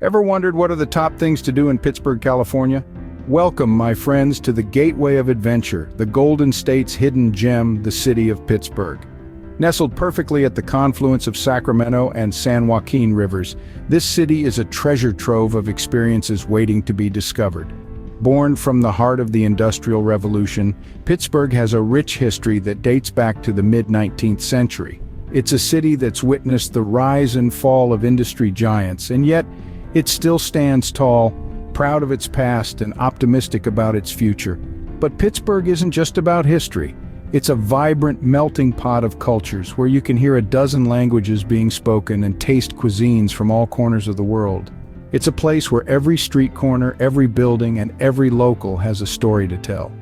Ever wondered what are the top things to do in Pittsburg, California? Welcome, my friends, to the gateway of adventure, the Golden State's hidden gem, the city of Pittsburg. Nestled perfectly at the confluence of Sacramento and San Joaquin rivers, this city is a treasure trove of experiences waiting to be discovered. Born from the heart of the Industrial Revolution, Pittsburg has a rich history that dates back to the mid-19th century. It's a city that's witnessed the rise and fall of industry giants, and yet it still stands tall, proud of its past and optimistic about its future. But Pittsburg isn't just about history. It's a vibrant melting pot of cultures where you can hear a dozen languages being spoken and taste cuisines from all corners of the world. It's a place where every street corner, every building, and every local has a story to tell.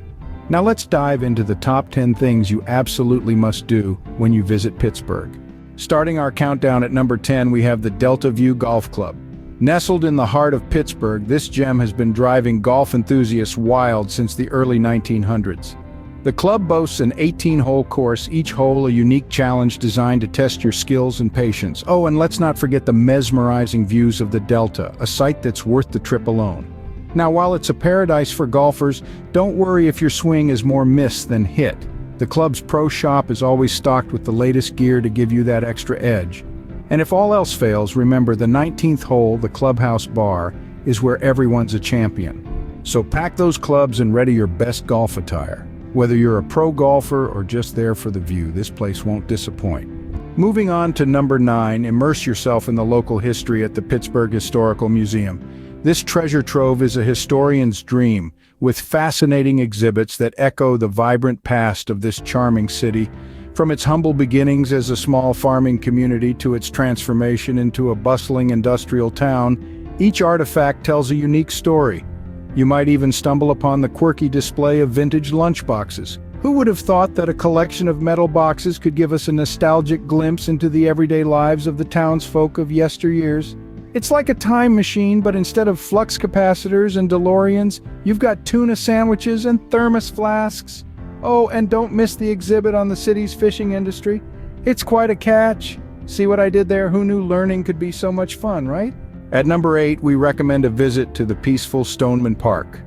Now let's dive into the top 10 things you absolutely must do when you visit Pittsburg. Starting our countdown at number 10, we have the Delta View Golf Club. Nestled in the heart of Pittsburg, this gem has been driving golf enthusiasts wild since the early 1900s. The club boasts an 18-hole course, each hole a unique challenge designed to test your skills and patience. Oh, and let's not forget the mesmerizing views of the Delta, a sight that's worth the trip alone. Now, while it's a paradise for golfers, don't worry if your swing is more miss than hit. The club's pro shop is always stocked with the latest gear to give you that extra edge. And if all else fails, remember the 19th hole, the clubhouse bar, is where everyone's a champion. So pack those clubs and ready your best golf attire. Whether you're a pro golfer or just there for the view, this place won't disappoint. Moving on to number 9, immerse yourself in the local history at the Pittsburgh Historical Museum. This treasure trove is a historian's dream, with fascinating exhibits that echo the vibrant past of this charming city. From its humble beginnings as a small farming community to its transformation into a bustling industrial town, each artifact tells a unique story. You might even stumble upon the quirky display of vintage lunchboxes. Who would have thought that a collection of metal boxes could give us a nostalgic glimpse into the everyday lives of the townsfolk of yesteryears? It's like a time machine, but instead of flux capacitors and DeLoreans, you've got tuna sandwiches and thermos flasks. Oh, and don't miss the exhibit on the city's fishing industry. It's quite a catch. See what I did there? Who knew learning could be so much fun, right? At number 8, we recommend a visit to the peaceful Stoneman Park.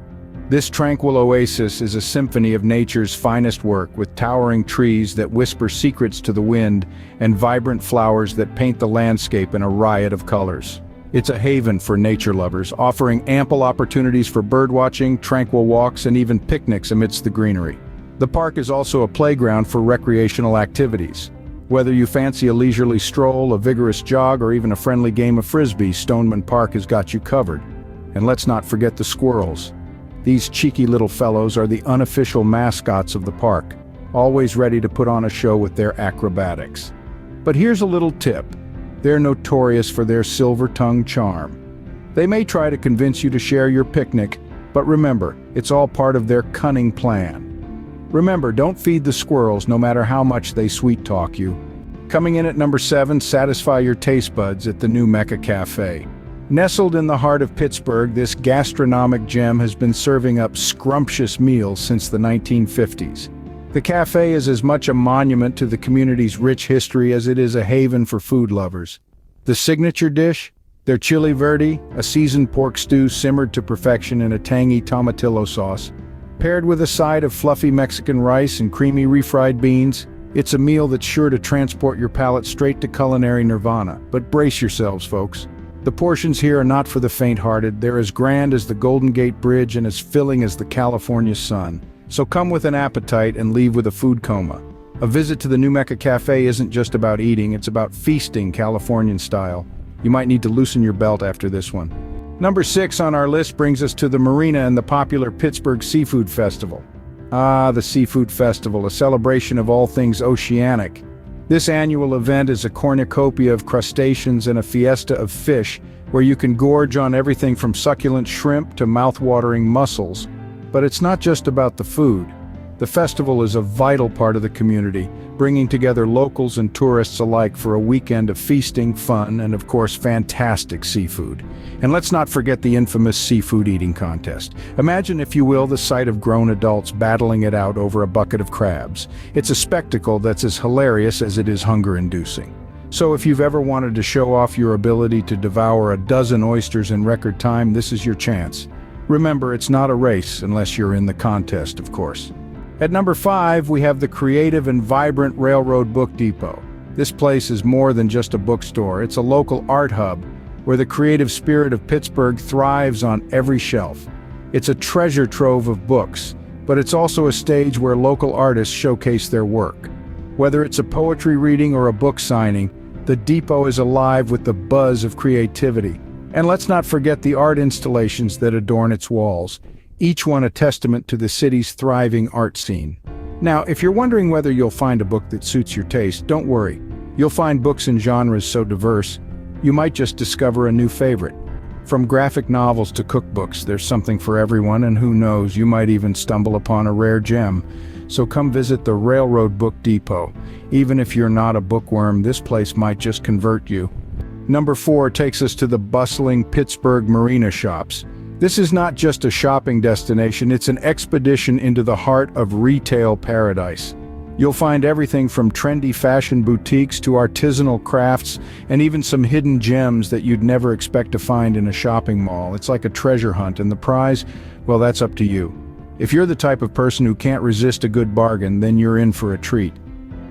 This tranquil oasis is a symphony of nature's finest work, with towering trees that whisper secrets to the wind and vibrant flowers that paint the landscape in a riot of colors. It's a haven for nature lovers, offering ample opportunities for birdwatching, tranquil walks, and even picnics amidst the greenery. The park is also a playground for recreational activities. Whether you fancy a leisurely stroll, a vigorous jog, or even a friendly game of frisbee, Stoneman Park has got you covered. And let's not forget the squirrels. These cheeky little fellows are the unofficial mascots of the park, always ready to put on a show with their acrobatics. But here's a little tip. They're notorious for their silver-tongued charm. They may try to convince you to share your picnic, but remember, it's all part of their cunning plan. Remember, don't feed the squirrels no matter how much they sweet-talk you. Coming in at number 7, satisfy your taste buds at the New Mecca Cafe. Nestled in the heart of Pittsburgh, this gastronomic gem has been serving up scrumptious meals since the 1950s. The cafe is as much a monument to the community's rich history as it is a haven for food lovers. The signature dish? Their chili verde, a seasoned pork stew simmered to perfection in a tangy tomatillo sauce. Paired with a side of fluffy Mexican rice and creamy refried beans, it's a meal that's sure to transport your palate straight to culinary nirvana. But brace yourselves, folks. The portions here are not for the faint-hearted. They're as grand as the Golden Gate Bridge and as filling as the California sun. So come with an appetite and leave with a food coma. A visit to the New Mecca Cafe isn't just about eating, it's about feasting Californian style. You might need to loosen your belt after this one. Number 6 on our list brings us to the marina and the popular Pittsburgh Seafood Festival. Ah, the Seafood Festival, a celebration of all things oceanic. This annual event is a cornucopia of crustaceans and a fiesta of fish, where you can gorge on everything from succulent shrimp to mouth-watering mussels. But it's not just about the food. The festival is a vital part of the community, bringing together locals and tourists alike for a weekend of feasting, fun, and of course fantastic seafood. And let's not forget the infamous seafood eating contest. Imagine, if you will, the sight of grown adults battling it out over a bucket of crabs. It's a spectacle that's as hilarious as it is hunger-inducing. So if you've ever wanted to show off your ability to devour a dozen oysters in record time, this is your chance. Remember, it's not a race unless you're in the contest, of course. At number 5, we have the creative and vibrant Railroad Book Depot. This place is more than just a bookstore. It's a local art hub where the creative spirit of Pittsburgh thrives on every shelf. It's a treasure trove of books, but it's also a stage where local artists showcase their work. Whether it's a poetry reading or a book signing, the depot is alive with the buzz of creativity. And let's not forget the art installations that adorn its walls, each one a testament to the city's thriving art scene. Now, if you're wondering whether you'll find a book that suits your taste, don't worry. You'll find books in genres so diverse, you might just discover a new favorite. From graphic novels to cookbooks, there's something for everyone, and who knows, you might even stumble upon a rare gem. So come visit the Railroad Book Depot. Even if you're not a bookworm, this place might just convert you. Number 4 takes us to the bustling Pittsburgh Marina Shops. This is not just a shopping destination, it's an expedition into the heart of retail paradise. You'll find everything from trendy fashion boutiques to artisanal crafts, and even some hidden gems that you'd never expect to find in a shopping mall. It's like a treasure hunt, and the prize, well, that's up to you. If you're the type of person who can't resist a good bargain, then you're in for a treat.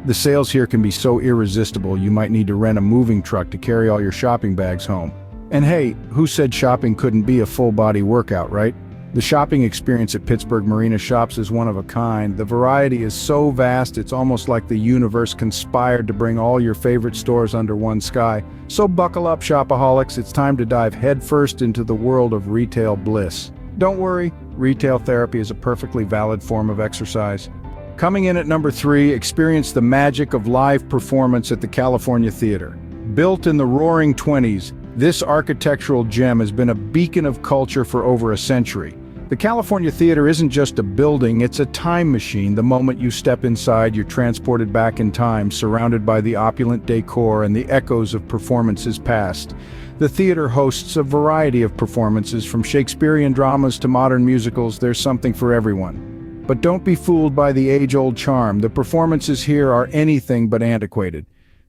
The sales here can be so irresistible you might need to rent a moving truck to carry all your shopping bags home. And hey, who said shopping couldn't be a full-body workout, right? The shopping experience at Pittsburgh Marina Shops is one of a kind. The variety is so vast, it's almost like the universe conspired to bring all your favorite stores under one sky. So buckle up, shopaholics, it's time to dive headfirst into the world of retail bliss. Don't worry, retail therapy is a perfectly valid form of exercise. Coming in at number 3, experience the magic of live performance at the California Theater. Built in the roaring 20s, this architectural gem has been a beacon of culture for over a century. The California Theater isn't just a building, it's a time machine. The moment you step inside, you're transported back in time, surrounded by the opulent decor and the echoes of performances past. The theater hosts a variety of performances, from Shakespearean dramas to modern musicals. There's something for everyone. But don't be fooled by the age-old charm. The performances here are anything but antiquated.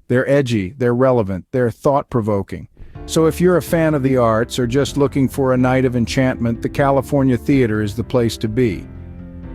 They're edgy, they're relevant, they're thought-provoking. So if you're a fan of the arts or just looking for a night of enchantment, the California Theater is the place to be.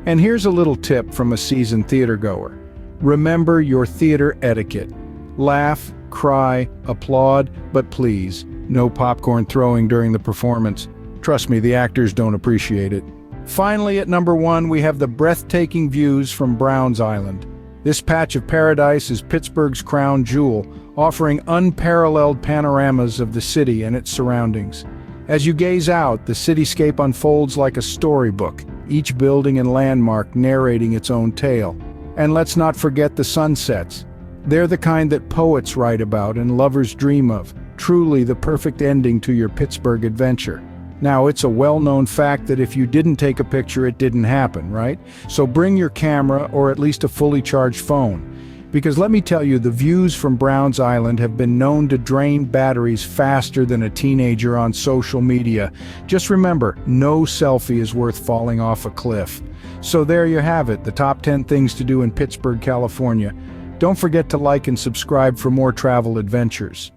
And here's a little tip from a seasoned theatergoer. Remember your theater etiquette. Laugh, cry, applaud, but please, no popcorn throwing during the performance. Trust me, the actors don't appreciate it. Finally, at number 1, we have the breathtaking views from Browns Island. This patch of paradise is Pittsburgh's crown jewel, offering unparalleled panoramas of the city and its surroundings. As you gaze out, the cityscape unfolds like a storybook, each building and landmark narrating its own tale. And let's not forget the sunsets. They're the kind that poets write about and lovers dream of, truly the perfect ending to your Pittsburgh adventure. Now, it's a well-known fact that if you didn't take a picture, it didn't happen, right? So bring your camera or at least a fully charged phone. Because let me tell you, the views from Browns Island have been known to drain batteries faster than a teenager on social media. Just remember, no selfie is worth falling off a cliff. So there you have it, the top 10 things to do in Pittsburgh, California. Don't forget to like and subscribe for more travel adventures.